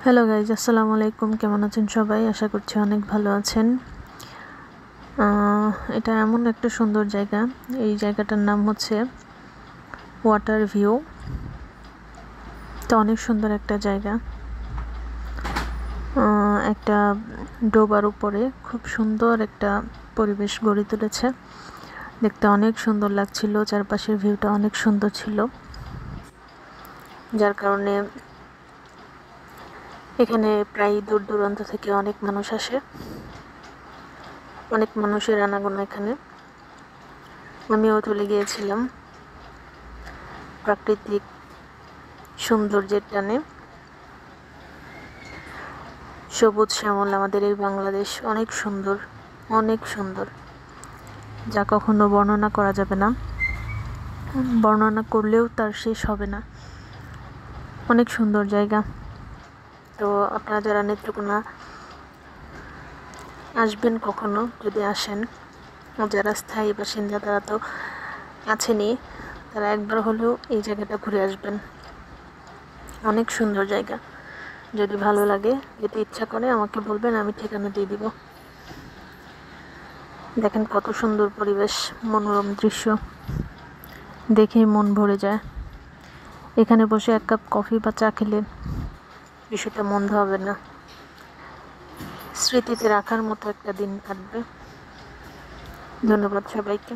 Hello guys, আসসালামু আলাইকুম। কেমন আছেন সবাই? আশা করছি অনেক ভালো আছেন। এটা এমন একটা সুন্দর জায়গা। এই জায়গাটার নাম হচ্ছে ওয়াটার ভিউ। তো অনেক সুন্দর একটা জায়গা। একটা ডোবার উপরে খুব সুন্দর একটা পরিবেশ গড়ে তুলেছে। দেখতে অনেক সুন্দর লাগছিল, চারপাশের ভিউটা অনেক সুন্দর ছিল, যার কারণে এখানে প্রায় দূর দূরান্ত থেকে অনেক মানুষ আসে, অনেক মানুষের আনাগোনা এখানে। আমিও চলে গিয়েছিলাম প্রাকৃতিক সৌন্দর্যের টানে। সবুজ শ্যামল আমাদের এই বাংলাদেশ অনেক সুন্দর, অনেক সুন্দর, যা কখনো বর্ণনা করা যাবে না, বর্ণনা করলেও তার শেষ হবে না। অনেক সুন্দর জায়গা। তো আপনারা যারা নেত্রকোনা আসবেন, কখনো যদি আসেন, যারা স্থায়ী বাসিন্দা তারা তো আছেনই, তারা একবার হলেও এই জায়গাটা ঘুরে আসবেন। অনেক সুন্দর জায়গা। যদি ভালো লাগে, যদি ইচ্ছা করে আমাকে বলবেন, আমি ঠিকানা দিয়ে দিব। দেখেন কত সুন্দর পরিবেশ, মনোরম দৃশ্য, দেখেই মন ভরে যায়। এখানে বসে এক কাপ কফি বা চা খেলে বিষয়টা মন্দ হবে না, স্মৃতিতে রাখার মতো একটা দিন কাটবে। ধন্যবাদ সবাইকে।